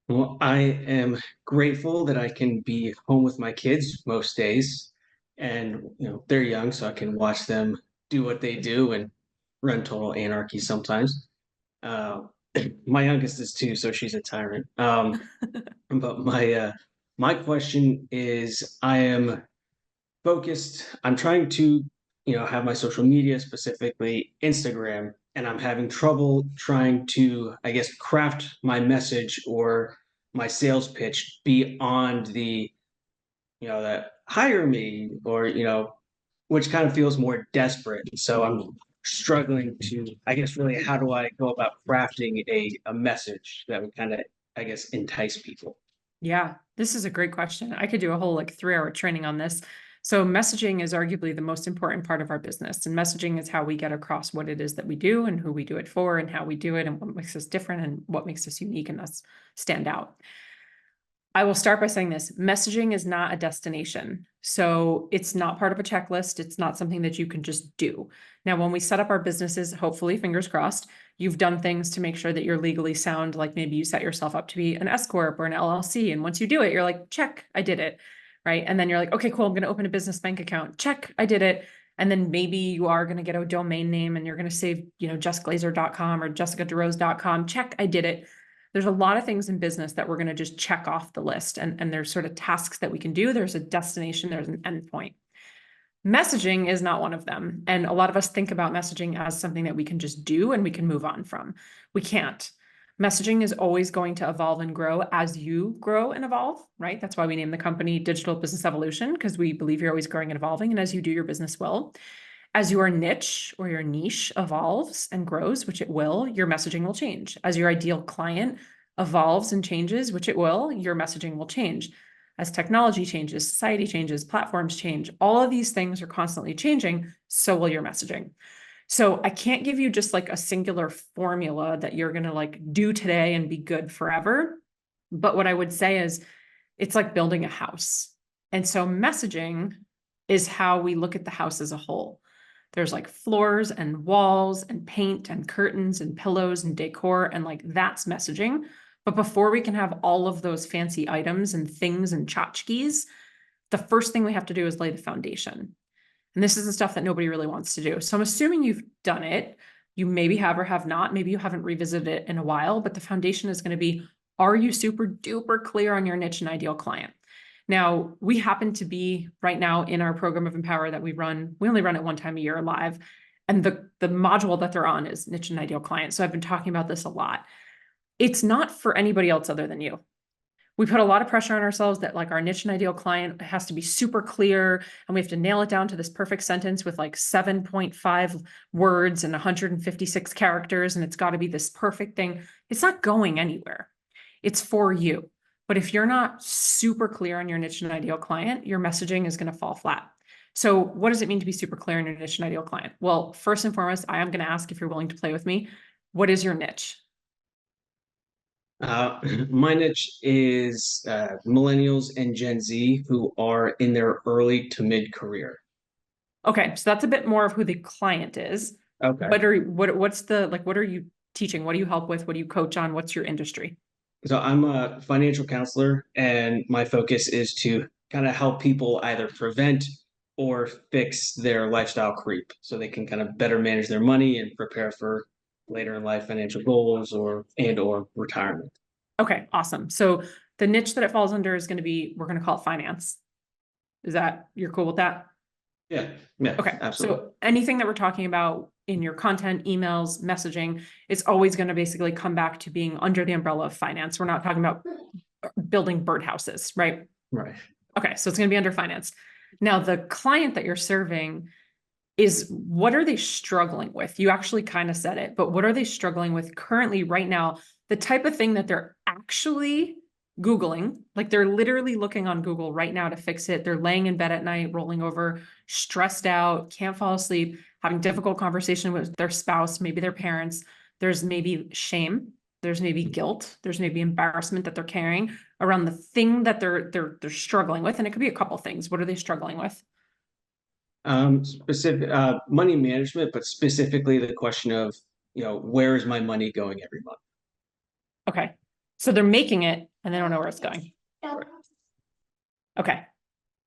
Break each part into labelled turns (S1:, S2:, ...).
S1: Well, I am grateful that I can be home with my kids most days, and they're young, so I can watch them do what they do and run total anarchy sometimes. Uh, my youngest is two, so she's a tyrant. But my question is, I am focused. I'm trying to, have my social media, specifically Instagram, and I'm having trouble trying to, I guess, craft my message or my sales pitch beyond that hire me or, which kind of feels more desperate. So I'm struggling to, I guess, really, how do I go about crafting a message that would kind of, I guess, entice people?
S2: Yeah, this is a great question. I could do a whole like 3 hour training on this. So messaging is arguably the most important part of our business. And messaging is how we get across what it is that we do and who we do it for and how we do it and what makes us different and what makes us unique and us stand out. I will start by saying this: messaging is not a destination. So it's not part of a checklist. It's not something that you can just do. Now, when we set up our businesses, hopefully, fingers crossed, you've done things to make sure that you're legally sound. Like maybe you set yourself up to be an S Corp or an LLC. And once you do it, you're like, check, I did it. Right. And then you're like, okay, cool, I'm going to open a business bank account. Check, I did it. And then maybe you are going to get a domain name and you're going to save, jessglazer.com or jessicadrose.com. Check, I did it. There's a lot of things in business that we're going to just check off the list. And there's sort of tasks that we can do. There's a destination, there's an endpoint. Messaging is not one of them. And a lot of us think about messaging as something that we can just do and we can move on from. We can't. Messaging is always going to evolve and grow as you grow and evolve, right? That's why we name the company Digital Business Evolution, because we believe you're always growing and evolving. And as you do, your business will. As your niche or your niche evolves and grows, which it will, your messaging will change. As your ideal client evolves and changes, which it will, your messaging will change. As technology changes, society changes, platforms change, all of these things are constantly changing, so will your messaging. So I can't give you just like a singular formula that you're going to like do today and be good forever. But what I would say is it's like building a house. And so messaging is how we look at the house as a whole. There's like floors and walls and paint and curtains and pillows and decor, and like that's messaging. But before we can have all of those fancy items and things and tchotchkes, the first thing we have to do is lay the foundation. And this is the stuff that nobody really wants to do. So I'm assuming you've done it. You maybe have or have not. Maybe you haven't revisited it in a while, but the foundation is going to be, are you super duper clear on your niche and ideal client? Now, we happen to be right now in our program of Empower that we run. We only run it one time a year live. And the module that they're on is niche and ideal client. So I've been talking about this a lot. It's not for anybody else other than you. We put a lot of pressure on ourselves that like our niche and ideal client has to be super clear and we have to nail it down to this perfect sentence with like 7.5 words and 156 characters. And it's got to be this perfect thing. It's not going anywhere. It's for you. But if you're not super clear on your niche and ideal client, your messaging is going to fall flat. So what does it mean to be super clear on your niche and ideal client? Well, first and foremost, I am going to ask if you're willing to play with me. What is your niche?
S1: My niche is millennials and Gen Z who are in their early to mid career.
S2: Okay, so that's a bit more of who the client is.
S1: Okay.
S2: What's the like what are you teaching? What do you help with? What do you coach on? What's your industry?
S1: So I'm a financial counselor, and my focus is to kind of help people either prevent or fix their lifestyle creep so they can kind of better manage their money and prepare for later in life financial goals or retirement.
S2: Okay, awesome. So the niche that it falls under is going to be, we're going to call it finance. Is that, you're cool with that?
S1: Yeah, yeah,
S2: Okay,
S1: absolutely.
S2: so anything that we're talking about in your content, emails, messaging, it's always going to basically come back to being under the umbrella of finance. We're not talking about building birdhouses, right?
S1: Right.
S2: Okay, so it's going to be under finance. Now, the client that you're serving is, what are they struggling with? You actually kind of said it, but what are they struggling with currently right now? The type of thing that they're actually Googling, like they're literally looking on Google right now to fix it. They're laying in bed at night, rolling over, stressed out, can't fall asleep, having difficult conversation with their spouse, maybe their parents. There's maybe shame, there's maybe guilt, there's maybe embarrassment that they're carrying around the thing that they're struggling with. And it could be a couple things. What are they struggling with?
S1: Specific money management, but specifically the question of, where is my money going every month?
S2: Okay. So they're making it and they don't know where it's going. Okay.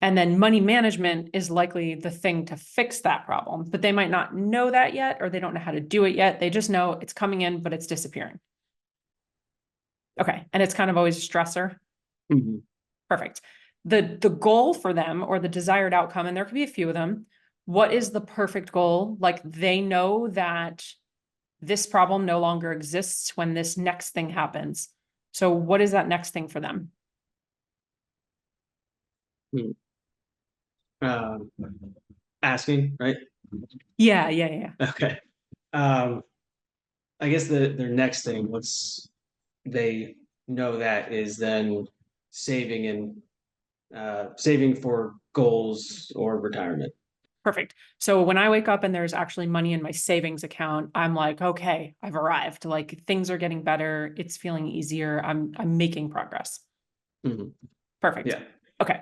S2: And then money management is likely the thing to fix that problem, but they might not know that yet, or they don't know how to do it yet. They just know it's coming in, but it's disappearing. Okay. And it's kind of always a stressor.
S1: Mhm.
S2: Perfect. The goal for them, or the desired outcome, and there could be a few of them. What is the perfect goal? Like, they know that this problem no longer exists when this next thing happens. So what is that next thing for them?
S1: Hmm. Asking, right?
S2: Yeah.
S1: Okay. Um, I guess their next thing, once they know that, is then saving and saving for goals or retirement.
S2: Perfect. So when I wake up and there's actually money in my savings account, I'm like, okay, I've arrived. Like, things are getting better. It's feeling easier. I'm making progress.
S1: Mhm.
S2: Perfect.
S1: Yeah.
S2: Okay.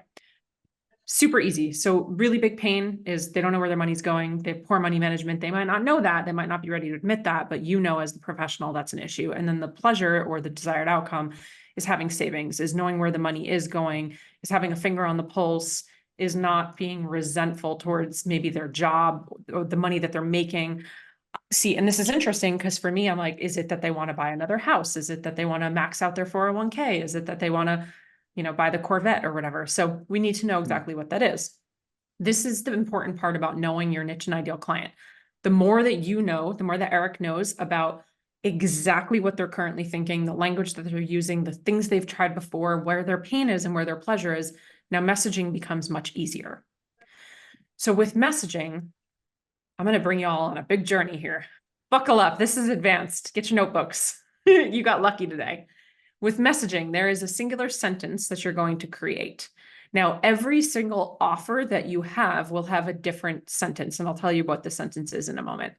S2: Super easy. So really big pain is they don't know where their money's going. They have poor money management. They might not know that. They might not be ready to admit that, but you know, as the professional, that's an issue. And then the pleasure, or the desired outcome, is having savings, is knowing where the money is going, is having a finger on the pulse, is not being resentful towards maybe their job or the money that they're making. See, and this is interesting because for me, I'm like, is it that they want to buy another house? Is it that they want to max out their 401k? Is it that they want to, buy the Corvette or whatever? So we need to know exactly what that is. This is the important part about knowing your niche and ideal client. The more that you know, the more that Eric knows about exactly what they're currently thinking, the language that they're using, the things they've tried before, where their pain is and where their pleasure is. Now messaging becomes much easier. So with messaging, I'm going to bring you all on a big journey here. Buckle up. This is advanced. Get your notebooks. You got lucky today. With messaging, there is a singular sentence that you're going to create. Now, every single offer that you have will have a different sentence, and I'll tell you what the sentence is in a moment.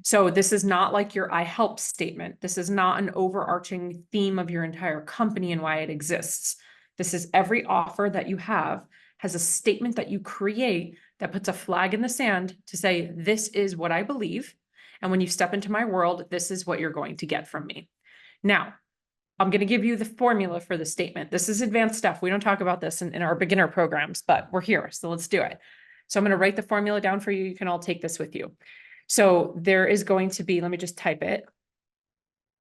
S2: So this is not like your I help statement. This is not an overarching theme of your entire company and why it exists. This is every offer that you have has a statement that you create that puts a flag in the sand to say, this is what I believe. And when you step into my world, this is what you're going to get from me. Now, I'm going to give you the formula for the statement. This is advanced stuff. We don't talk about this in our beginner programs, but we're here. So let's do it. So I'm going to write the formula down for you. You can all take this with you. So there is going to be, let me just type it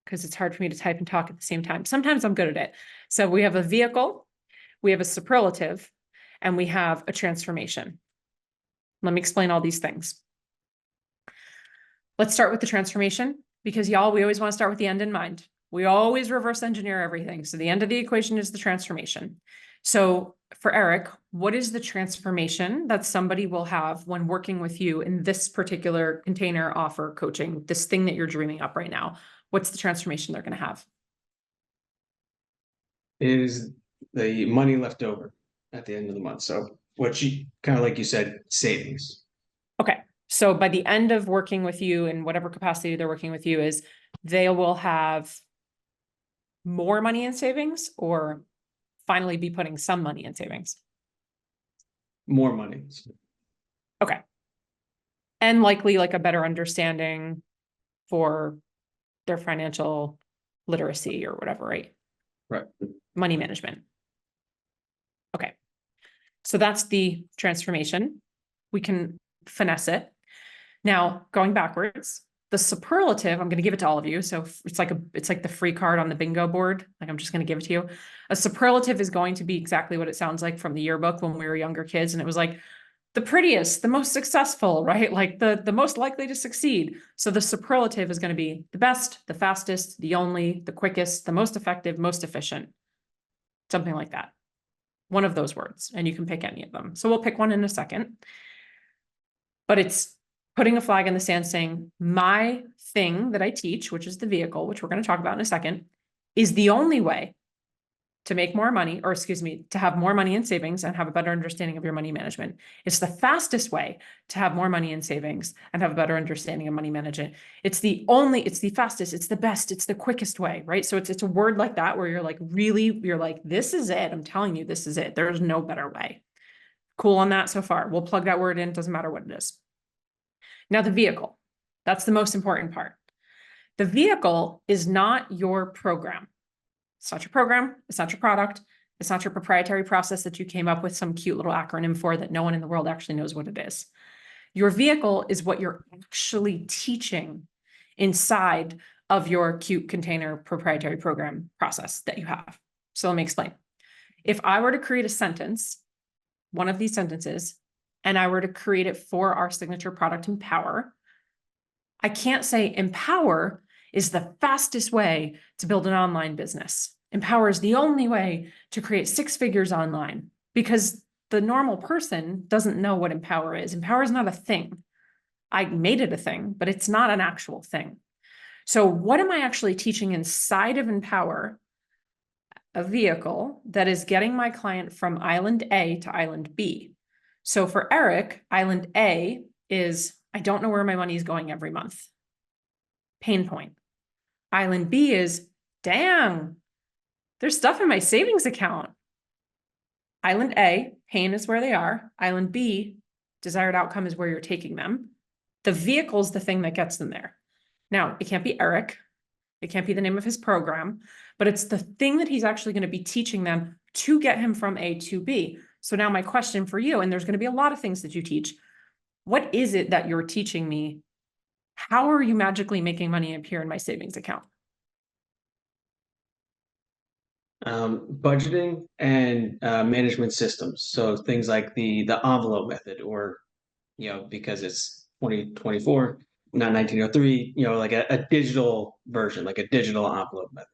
S2: because it's hard for me to type and talk at the same time. Sometimes I'm good at it. So we have a vehicle, we have a superlative, and we have a transformation. Let me explain all these things. Let's start with the transformation because y'all, we always want to start with the end in mind. We always reverse engineer everything. So the end of the equation is the transformation. So for Eric, what is the transformation that somebody will have when working with you in this particular container offer coaching, this thing that you're dreaming up right now? What's the transformation they're going to have?
S1: Is the money left over at the end of the month? So what you kind of, like you said, savings.
S2: Okay. So by the end of working with you in whatever capacity they're working with you is they will have more money in savings or finally be putting some money in savings.
S1: More money.
S2: Okay. And likely like a better understanding for their financial literacy or whatever, right?
S1: Right.
S2: Money management. Okay. So that's the transformation. We can finesse it. Now, going backwards, the superlative, I'm going to give it to all of you. So it's like the free card on the bingo board. Like, I'm just going to give it to you. A superlative is going to be exactly what it sounds like from the yearbook when we were younger kids. And it was like the prettiest, the most successful, right? Like the most likely to succeed. So the superlative is going to be the best, the fastest, the only, the quickest, the most effective, most efficient, something like that. One of those words, and you can pick any of them. So we'll pick one in a second. But it's putting a flag in the sand saying, my thing that I teach, which is the vehicle, which we're going to talk about in a second, is the only way to make more money, or excuse me, to have more money in savings and have a better understanding of your money management. It's the fastest way to have more money in savings and have a better understanding of money management. It's the fastest, it's the best, it's the quickest way, right? So it's a word like that where you're like, this is it. I'm telling you, this is it. There's no better way. Cool on that so far. We'll plug that word in. Doesn't matter what it is. Now the vehicle, that's the most important part. The vehicle is not your program. It's not your program. It's not your product. It's not your proprietary process that you came up with some cute little acronym for that no one in the world actually knows what it is. Your vehicle is what you're actually teaching inside of your cute container proprietary program process that you have. So let me explain. If I were to create a sentence, one of these sentences, and I were to create it for our signature product, Empower, I can't say Empower is the fastest way to build an online business. Empower is the only way to create 6 figures online, because the normal person doesn't know what Empower is. Empower is not a thing. I made it a thing, but it's not an actual thing. So what am I actually teaching inside of Empower? A vehicle that is getting my client from island A to island B. So for Eric, island A is, I don't know where my money is going every month. Pain point. Island B is, damn, there's stuff in my savings account. Island A, pain is where they are. Island B, desired outcome is where you're taking them. The vehicle is the thing that gets them there. Now, it can't be Eric. It can't be the name of his program, but it's the thing that he's actually going to be teaching them to get him from A to B. So now my question for you, and there's going to be a lot of things that you teach. What is it that you're teaching me? How are you magically making money appear in my savings account?
S1: Budgeting and management systems. So things like the envelope method, or because it's 2024, not 1903, like a digital version, like a digital envelope method.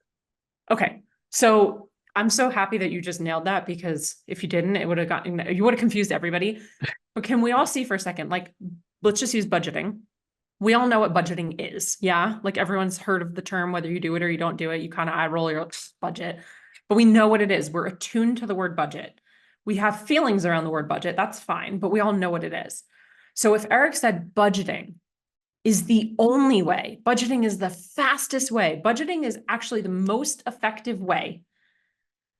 S2: Okay, so I'm so happy that you just nailed that, because if you didn't, you would have confused everybody. But can we all see for a second, like, let's just use budgeting. We all know what budgeting is. Yeah. Like everyone's heard of the term, whether you do it or you don't do it, you kind of eye roll your budget, but we know what it is. We're attuned to the word budget. We have feelings around the word budget. That's fine, but we all know what it is. So if Eric said budgeting is the only way, budgeting is the fastest way, budgeting is actually the most effective way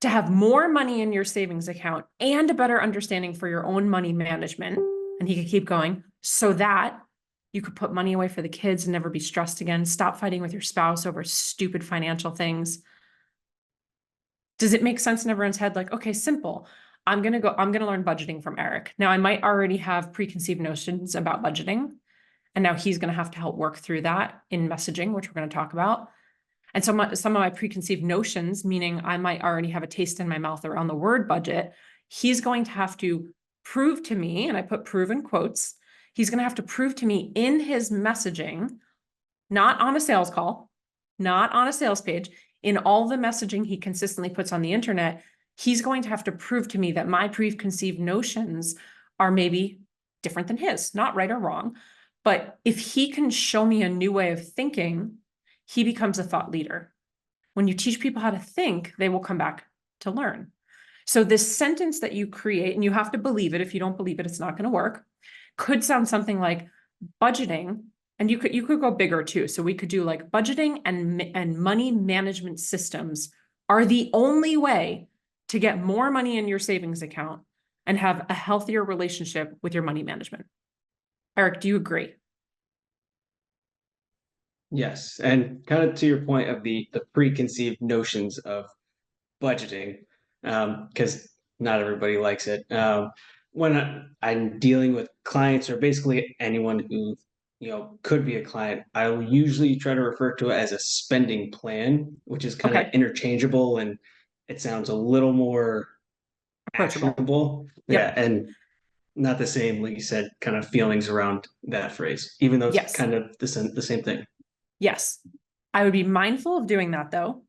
S2: to have more money in your savings account and a better understanding for your own money management. And he could keep going, so that you could put money away for the kids and never be stressed again. Stop fighting with your spouse over stupid financial things. Does it make sense in everyone's head? Like, okay, simple. I'm going to learn budgeting from Eric. Now I might already have preconceived notions about budgeting, and now he's going to have to help work through that in messaging, which we're going to talk about. And some of my preconceived notions, meaning I might already have a taste in my mouth around the word budget, he's going to have to prove to me, and I put prove in quotes, he's going to have to prove to me in his messaging, not on a sales call, not on a sales page, in all the messaging he consistently puts on the internet, he's going to have to prove to me that my preconceived notions are maybe different than his, not right or wrong. But if he can show me a new way of thinking, he becomes a thought leader. When you teach people how to think, they will come back to learn. So this sentence that you create, and you have to believe it. If you don't believe it, it's not going to work, could sound something like budgeting. And you could go bigger too. So we could do like budgeting and money management systems are the only way to get more money in your savings account and have a healthier relationship with your money management. Eric, do you agree?
S1: Yes, and kind of to your point of the preconceived notions of budgeting, because not everybody likes it. When I'm dealing with clients, or basically anyone who could be a client, I will usually try to refer to it as a spending plan, which is kind of
S2: Okay,
S1: interchangeable, and it sounds a little more
S2: approachable.
S1: actionable. Yeah,
S2: Yep.
S1: and not the same, like you said, kind of feelings around that phrase, even though it's
S2: Yes.
S1: kind of the same thing.
S2: Yes. I would be mindful of doing that though,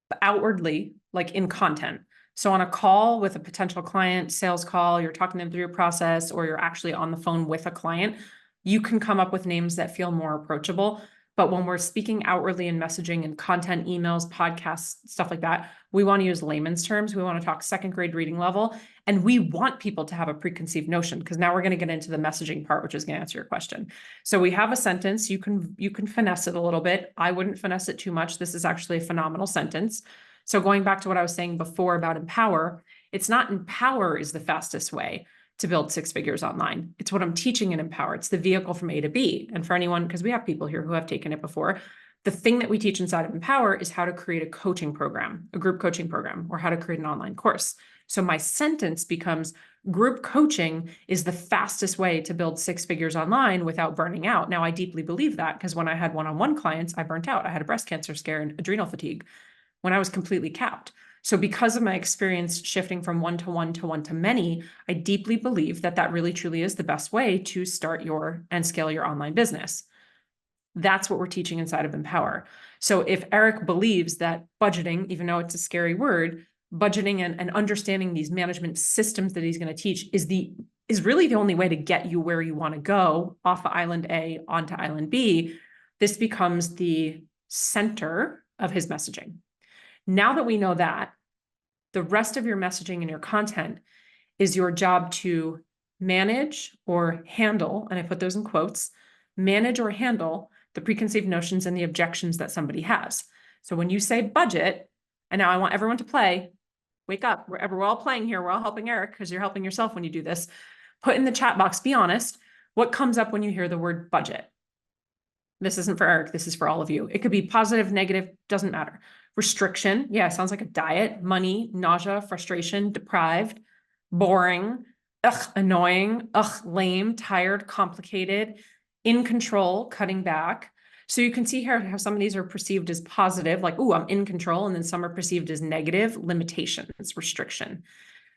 S2: but outwardly, like in content. So on a call with a potential client, sales call, you're talking them through your process, or you're actually on the phone with a client, you can come up with names that feel more approachable. But when we're speaking outwardly in messaging and content, emails, podcasts, stuff like that, we want to use layman's terms. We want to talk second grade reading level. And we want people to have a preconceived notion, because now we're going to get into the messaging part, which is going to answer your question. So we have a sentence. You can finesse it a little bit. I wouldn't finesse it too much. This is actually a phenomenal sentence. So going back to what I was saying before about empower, it's not empower is the fastest way to build 6 figures online. It's what I'm teaching in Empower. It's the vehicle from A to B. And for anyone, because we have people here who have taken it before, The thing that we teach inside of Empower is how to create a coaching program, a group coaching program, or how to create an online course. So my sentence becomes group coaching is the fastest way to build 6 figures online without burning out. Now, I deeply believe that because when I had one-on-one clients, I burnt out. I had a breast cancer scare and adrenal fatigue when I was completely capped. So because of my experience shifting from one to one to many, I deeply believe that that really truly is the best way to start your and scale your online business. That's what we're teaching inside of Empower. So if Eric believes that budgeting, even though it's a scary word, budgeting and understanding these management systems that he's going to teach is really the only way to get you where you want to go off of island A onto island B, this becomes the center of his messaging. Now that we know that, the rest of your messaging and your content is your job to manage or handle, and I put those in quotes, manage or handle the preconceived notions and the objections that somebody has. So when you say budget, and now I want everyone to play, wake up, we're all playing here, we're all helping Eric because you're helping yourself when you do this. Put in the chat box, be honest, what comes up when you hear the word budget? This isn't for Eric, this is for all of you. It could be positive, negative, doesn't matter. Restriction, yeah, sounds like a diet. Money, nausea, frustration, deprived, boring, ugh, annoying, ugh, lame, tired, complicated, in control, cutting back. So you can see here how some of these are perceived as positive, like, oh, I'm in control, and then some are perceived as negative, limitations, restriction.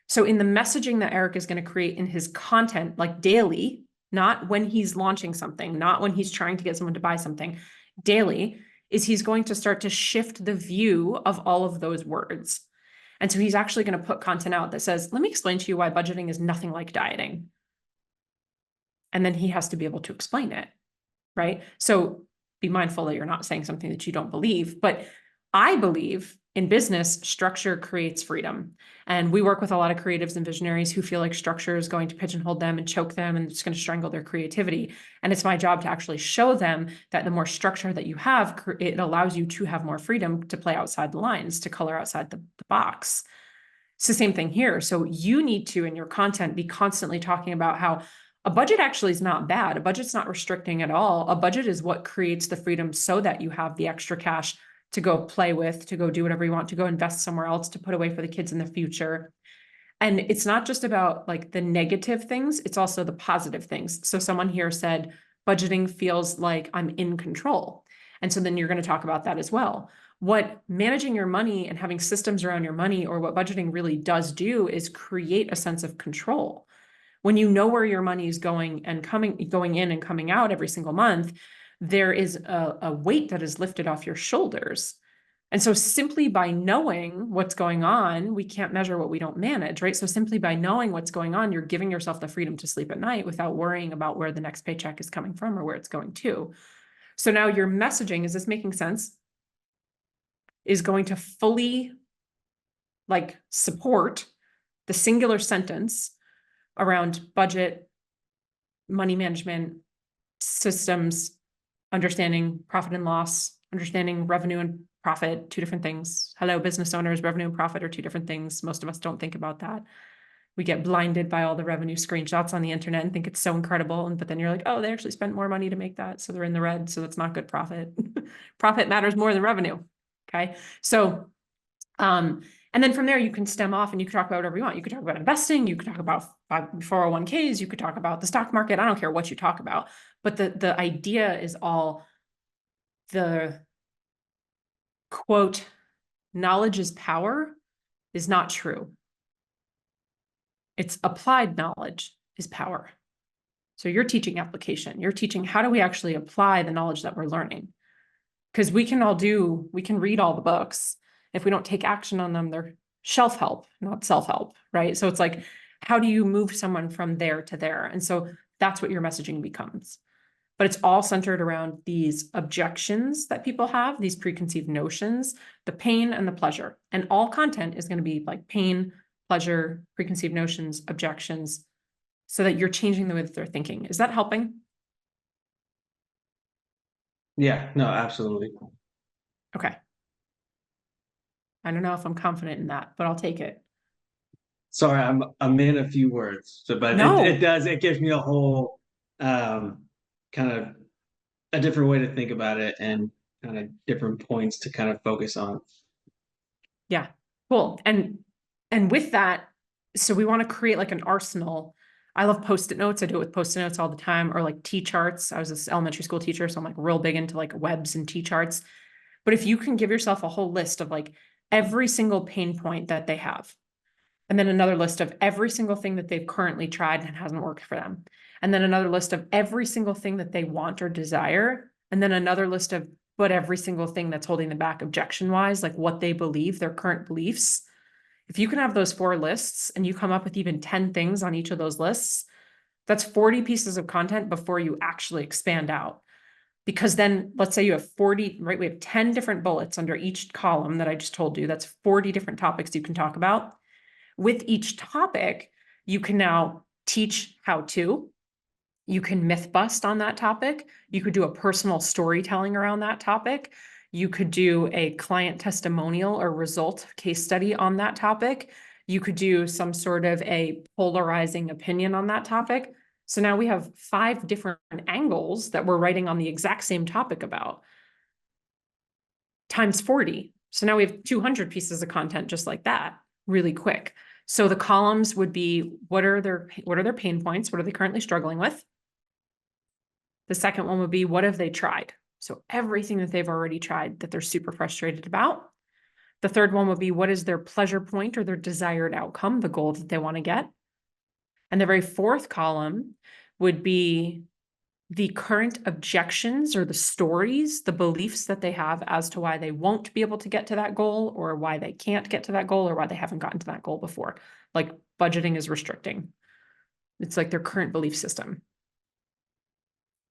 S2: So in the messaging that Eric is going to create in his content, like daily, not when he's launching something, not when he's trying to get someone to buy something, daily, is he's going to start to shift the view of all of those words. And so he's actually going to put content out that says, let me explain to you why budgeting is nothing like dieting. And then he has to be able to explain it, right? So be mindful that you're not saying something that you don't believe. But I believe in business, structure creates freedom. And we work with a lot of creatives and visionaries who feel like structure is going to pigeonhole them and choke them and it's going to strangle their creativity. And it's my job to actually show them that the more structure that you have, it allows you to have more freedom to play outside the lines, to color outside the box. It's the same thing here. So you need to, in your content, be constantly talking about how a budget actually is not bad. A budget's not restricting at all. A budget is what creates the freedom so that you have the extra cash to go play with, to go do whatever you want, to go invest somewhere else, to put away for the kids in the future. And it's not just about like the negative things, it's also the positive things. So someone here said, budgeting feels like I'm in control. And so then you're going to talk about that as well. What managing your money and having systems around your money, or what budgeting really does do, is create a sense of control. When you know where your money is going and going in and coming out every single month, there is a weight that is lifted off your shoulders. And so simply by knowing what's going on, we can't measure what we don't manage, right? So simply by knowing what's going on, you're giving yourself the freedom to sleep at night without worrying about where the next paycheck is coming from or where it's going to. So now your messaging, is this making sense? Is going to fully like support the singular sentence around budget, money management, systems, understanding profit and loss, understanding revenue and profit, 2 different things. Hello, business owners, revenue and profit are 2 different things. Most of us don't think about that. We get blinded by all the revenue screenshots on the internet and think it's so incredible. But then you're like, oh, they actually spent more money to make that. So they're in the red. So that's not good profit. Profit matters more than revenue. Okay. So, and then from there, you can stem off and you can talk about whatever you want. You could talk about investing. You could talk about 401ks. You could talk about the stock market. I don't care what you talk about. But the idea is all the quote, knowledge is power is not true. It's applied knowledge is power. So you're teaching application. You're teaching how do we actually apply the knowledge that we're learning? Because we can read all the books. If we don't take action on them, they're shelf help, not self-help, right? So it's like, how do you move someone from there to there? And so that's what your messaging becomes. But it's all centered around these objections that people have, these preconceived notions, the pain and the pleasure. And all content is going to be like pain, pleasure, preconceived notions, objections, so that you're changing the way that they're thinking. Is that helping?
S1: Yeah, no, absolutely.
S2: Okay. I don't know if I'm confident in that, but I'll take it.
S1: Sorry, I'm in a few words, so but
S2: No.
S1: it gives me a whole kind of a different way to think about it. And kind of different points to kind of focus on.
S2: Yeah, cool. And with that, so we want to create like an arsenal. I love Post-it notes. I do it with Post-it notes all the time, or like T-charts. I was this elementary school teacher, so I'm like real big into like webs and T-charts. But if you can give yourself a whole list of like every single pain point that they have, and then another list of every single thing that they've currently tried and hasn't worked for them, and then another list of every single thing that they want or desire, and then another list of but every single thing that's holding them back objection wise, like what they believe, their current beliefs. If you can have those 4 lists and you come up with even 10 things on each of those lists, that's 40 pieces of content before you actually expand out. Because then let's say you have 40, right? We have 10 different bullets under each column that I just told you. That's 40 different topics you can talk about. With each topic, you can now teach how to. You can myth bust on that topic. You could do a personal storytelling around that topic. You could do a client testimonial or result case study on that topic. You could do some sort of a polarizing opinion on that topic. So now we have 5 different angles that we're writing on the exact same topic about, times 40. So now we have 200 pieces of content just like that, really quick. So the columns would be, what are their pain points? What are they currently struggling with? The second one would be, what have they tried? So everything that they've already tried that they're super frustrated about. The third one would be, what is their pleasure point or their desired outcome, the goal that they want to get? And the very fourth column would be the current objections or the stories, the beliefs that they have as to why they won't be able to get to that goal, or why they can't get to that goal, or why they haven't gotten to that goal before. Like budgeting is restricting. It's like their current belief system.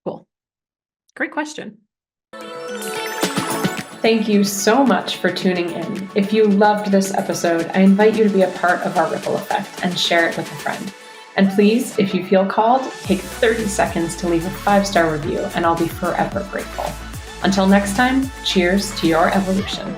S2: Cool. Great question. Thank you so much for tuning in. If you loved this episode, I invite you to be a part of our ripple effect and share it with a friend. And please, if you feel called, take 30 seconds to leave a 5-star review, and I'll be forever grateful. Until next time, cheers to your evolution.